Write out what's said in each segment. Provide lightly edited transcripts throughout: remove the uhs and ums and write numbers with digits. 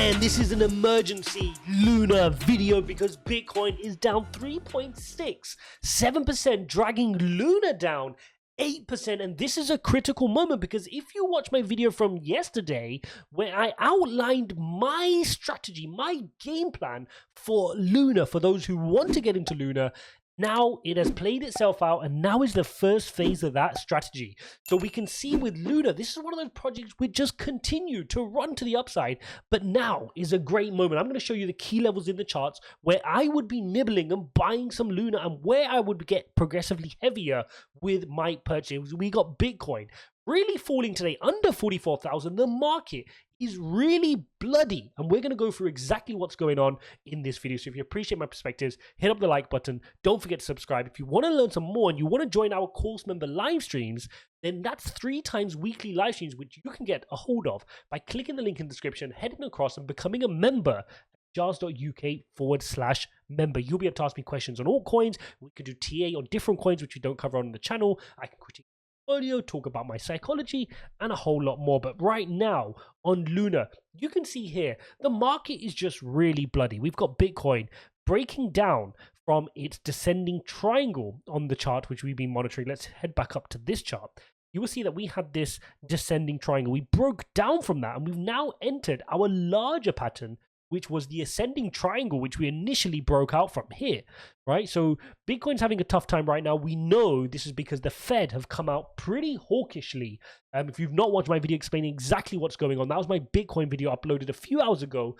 And this is an emergency Luna video because Bitcoin is down 3.67%, dragging Luna down 8%. And this is a critical moment because if you watch my video from yesterday where I outlined my strategy, my game plan for Luna, for those who want to get into Luna, now it has played itself out, and now is the first phase of that strategy. So we can see with Luna, this is one of those projects which just continue to run to the upside, but now is a great moment. I'm going to show you the key levels in the charts where I would be nibbling and buying some Luna, and where I would get progressively heavier with my purchase. We got Bitcoin really falling today under 44,000. The market is really bloody, and we're going to go through exactly what's going on in this video. So if you appreciate my perspectives, hit up the like button. Don't forget to subscribe. If you want to learn some more and you want to join our course member live streams, then that's 3 times weekly live streams which you can get a hold of by clicking the link in the description, heading across and becoming a member at ijaz.uk/member. You'll be able to ask me questions on altcoins. We could do TA on different coins which we don't cover on the channel. I can critique portfolio, talk about my psychology, and a whole lot more. But right now on Luna, you can see here the market is just really bloody. We've got Bitcoin breaking down from its descending triangle on the chart which we've been monitoring. Let's head back up to this chart. You will see that we had this descending triangle. We broke down from that, and we've now entered our larger pattern, which was the ascending triangle, which we initially broke out from here, right? So Bitcoin's having a tough time right now. We know this is because the Fed have come out pretty hawkishly. If you've not watched my video explaining exactly what's going on, that was my Bitcoin video uploaded a few hours ago.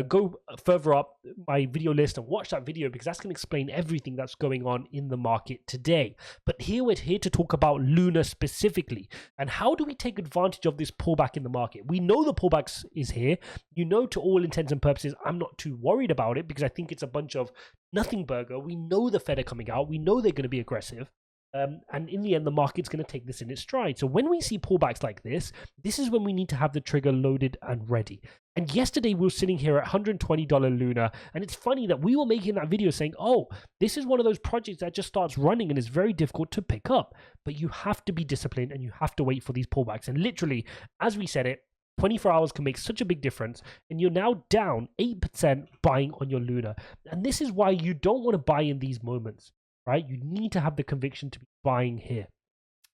Go further up my video list and watch that video because that's going to explain everything that's going on in the market today. But here we're here to talk about Luna specifically. And how do we take advantage of this pullback in the market? We know the pullback is here. You know, to all intents and purposes, I'm not too worried about it because I think it's a bunch of nothing burger. We know the Fed are coming out. We know they're going to be aggressive. And in the end, the market's going to take this in its stride. So when we see pullbacks like this is when we need to have the trigger loaded and ready. And yesterday we were sitting here at $120 Luna. And it's funny that we were making that video saying, oh, this is one of those projects that just starts running and is very difficult to pick up. But you have to be disciplined and you have to wait for these pullbacks. And literally, as we said it, 24 hours can make such a big difference, and you're now down 8% buying on your Luna. And this is why you don't want to buy in these moments, right? You need to have the conviction to be buying here.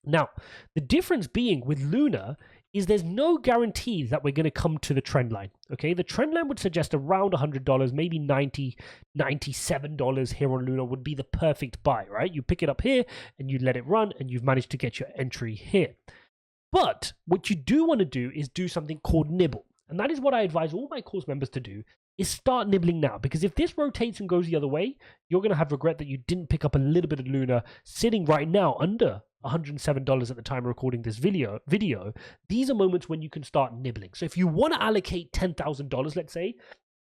Now, the difference being with Luna is there's no guarantee that we're going to come to the trend line, okay? The trend line would suggest around $100, maybe $90, $97 here on Luna would be the perfect buy, right? You pick it up here and you let it run and you've managed to get your entry here. But what you do want to do is do something called nibble. And that is what I advise all my course members to do, is start nibbling now. Because if this rotates and goes the other way, you're going to have regret that you didn't pick up a little bit of Luna sitting right now under $107 at the time of recording this video. These are moments when you can start nibbling. So if you want to allocate $10,000, let's say,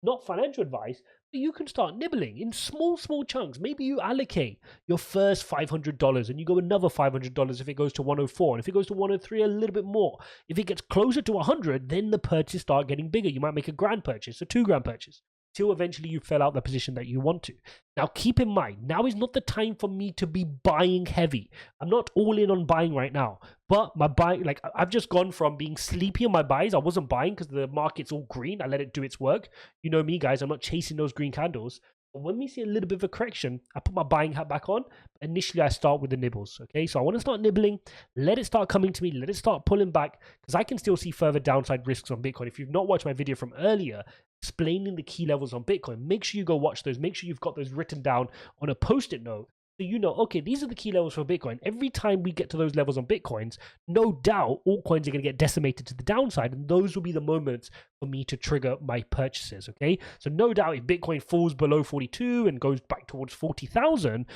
not financial advice, but you can start nibbling in small chunks. Maybe you allocate your first $500 and you go another $500 if it goes to 104, and if it goes to 103, a little bit more. If it gets closer to 100, then the purchase start getting bigger. You might make a grand purchase, a $2,000 purchase, till eventually you fill out the position that you want to. Now keep in mind, now is not the time for me to be buying heavy. I'm not all in on buying right now, but my buy, like I've just gone from being sleepy on my buys. I wasn't buying because the market's all green. I let it do its work. You know me, guys, I'm not chasing those green candles. But when we see a little bit of a correction, I put my buying hat back on. Initially, I start with the nibbles, okay? So I want to start nibbling, let it start coming to me, let it start pulling back, because I can still see further downside risks on Bitcoin. If you've not watched my video from earlier, explaining the key levels on Bitcoin, make sure you go watch those. Make sure you've got those written down on a post-it note. So you know, okay, these are the key levels for Bitcoin. Every time we get to those levels on Bitcoins, no doubt altcoins are going to get decimated to the downside, and those will be the moments for me to trigger my purchases, okay? So no doubt if Bitcoin falls below 42 and goes back towards 40,000,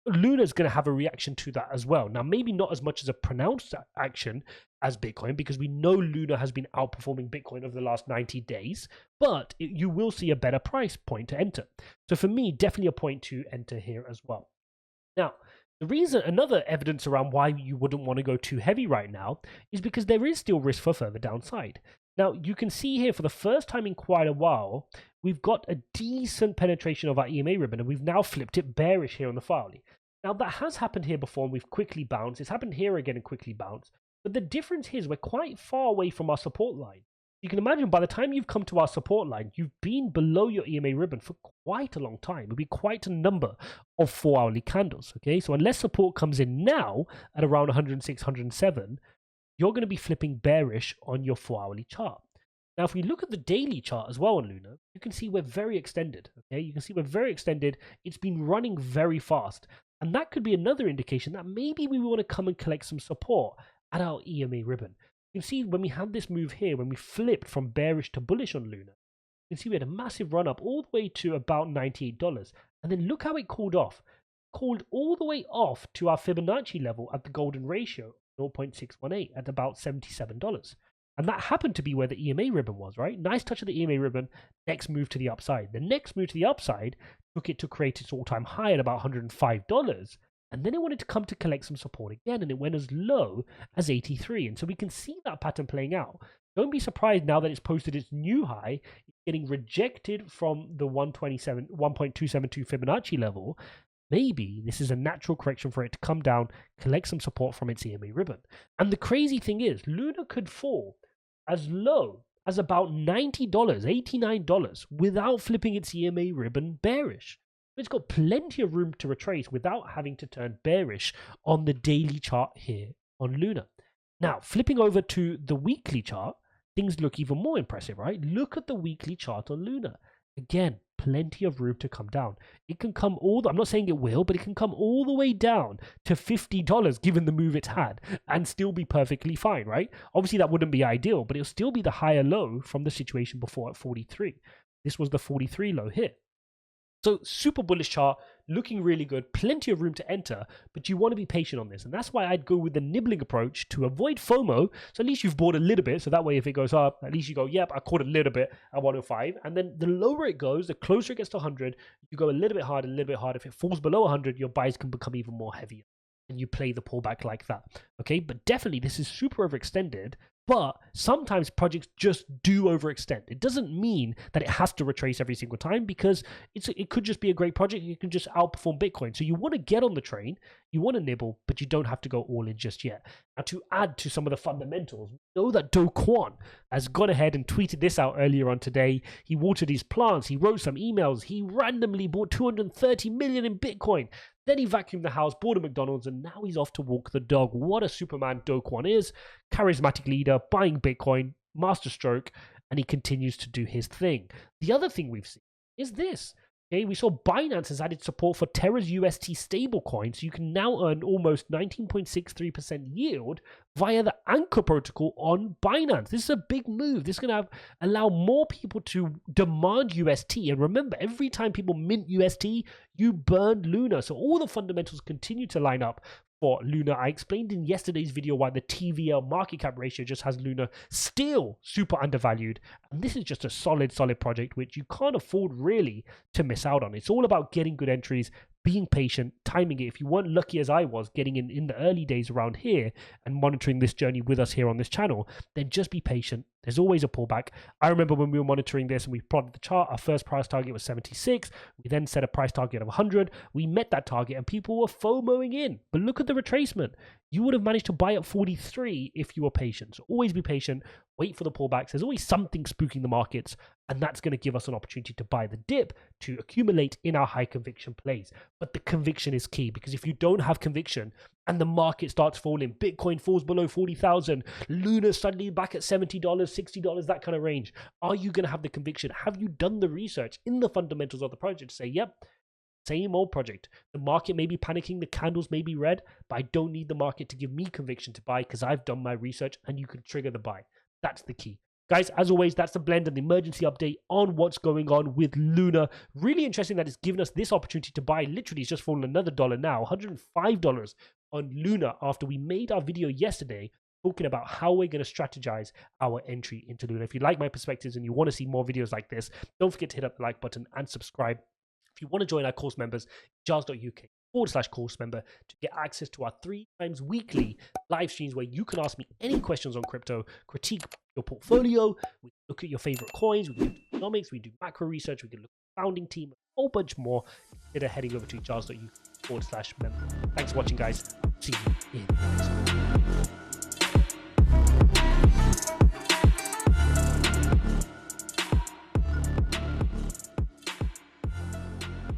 Luna's going to have a reaction to that as well. Now, maybe not as much as a pronounced action as Bitcoin, because we know Luna has been outperforming Bitcoin over the last 90 days, but you will see a better price point to enter. So for me, definitely a point to enter here as well. Now, the reason, another evidence around why you wouldn't want to go too heavy right now is because there is still risk for further downside. Now, you can see here for the first time in quite a while, we've got a decent penetration of our EMA ribbon, and we've now flipped it bearish here on the Farley. Now, that has happened here before, and we've quickly bounced. It's happened here again and quickly bounced. But the difference here is we're quite far away from our support line. You can imagine by the time you've come to our support line, you've been below your EMA ribbon for quite a long time. It'll be quite a number of 4-hourly candles. Okay, so unless support comes in now at around 106, 107, you're going to be flipping bearish on your 4-hourly chart. Now, if we look at the daily chart as well on Luna, you can see we're very extended. Okay, you can see we're very extended. It's been running very fast. And that could be another indication that maybe we want to come and collect some support at our EMA ribbon. You can see when we had this move here, when we flipped from bearish to bullish on Luna, you can see we had a massive run up all the way to about $98. And then look how it cooled off. Cooled all the way off to our Fibonacci level at the golden ratio, 0.618 at about $77. And that happened to be where the EMA ribbon was, right? Nice touch of the EMA ribbon, next move to the upside. The next move to the upside took it to create its all-time high at about $105. And then it wanted to come to collect some support again, and it went as low as 83. And so we can see that pattern playing out. Don't be surprised now that it's posted its new high, it's getting rejected from the 1.272 Fibonacci level. Maybe this is a natural correction for it to come down, collect some support from its EMA ribbon. And the crazy thing is, Luna could fall as low as about $90, $89 without flipping its EMA ribbon bearish. It's got plenty of room to retrace without having to turn bearish on the daily chart here on Luna. Now, flipping over to the weekly chart, things look even more impressive, right? Look at the weekly chart on Luna. Again, plenty of room to come down. It can come I'm not saying it will, but it can come all the way down to $50 given the move it's had and still be perfectly fine, right? Obviously, that wouldn't be ideal, but it'll still be the higher low from the situation before at 43. This was the 43 low here. So super bullish chart, looking really good, plenty of room to enter, but you want to be patient on this. And that's why I'd go with the nibbling approach to avoid FOMO. So at least you've bought a little bit. So that way, if it goes up, at least you go, yep, I caught a little bit at 105. And then the lower it goes, the closer it gets to 100, you go a little bit harder, a little bit harder. If it falls below 100, your buys can become even more heavier. And you play the pullback like that. Okay, but definitely this is super overextended. But sometimes projects just do overextend. It doesn't mean that it has to retrace every single time, because it could just be a great project. You can just outperform Bitcoin. So you want to get on the train, you want to nibble, but you don't have to go all in just yet. Now, to add to some of the fundamentals, know that Do Kwon has gone ahead and tweeted this out earlier on today. He watered his plants, he wrote some emails, he randomly bought 230 million in Bitcoin. Then he vacuumed the house, bought a McDonald's, and now he's off to walk the dog. What a Superman Do Kwon is. Charismatic leader, buying Bitcoin, masterstroke, and he continues to do his thing. The other thing we've seen is this. Okay, we saw Binance has added support for Terra's UST stablecoin, so you can now earn almost 19.63% yield via the Anchor protocol on Binance. This is a big move. This is going to allow more people to demand UST. And remember, every time people mint UST, you burn Luna. So all the fundamentals continue to line up for Luna. I explained in yesterday's video why the TVL market cap ratio just has Luna still super undervalued. And this is just a solid project which you can't afford really to miss out on. It's all about getting good entries, being patient, timing it. If you weren't lucky as I was getting in the early days around here and monitoring this journey with us here on this channel, then just be patient. There's always a pullback. I remember when we were monitoring this and we plotted the chart, our first price target was 76. We then set a price target of 100. We met that target and people were FOMOing in. But look at the retracement. You would have managed to buy at 43 if you were patient. So always be patient. Wait for the pullbacks. There's always something spooking the markets, and that's going to give us an opportunity to buy the dip to accumulate in our high conviction plays. But the conviction is key, because if you don't have conviction and the market starts falling, Bitcoin falls below 40,000, Luna suddenly back at $70, $60, that kind of range, are you going to have the conviction? Have you done the research in the fundamentals of the project to say, yep, same old project. The market may be panicking, the candles may be red, but I don't need the market to give me conviction to buy because I've done my research, and you can trigger the buy. That's the key. Guys, as always, that's the blend and the emergency update on what's going on with Luna. Really interesting that it's given us this opportunity to buy. Literally, it's just fallen another $1 now, $105 on Luna after we made our video yesterday talking about how we're going to strategize our entry into Luna. If you like my perspectives and you want to see more videos like this, don't forget to hit up the like button and subscribe. If you want to join our course members, ijaz.uk/course member to get access to our 3 times weekly live streams where you can ask me any questions on crypto, critique your portfolio, we look at your favorite coins, we do economics, we do macro research, we can look at the founding team, a whole bunch more. Consider heading over to ijaz.uk/member. Thanks for watching, guys. See you in the next one.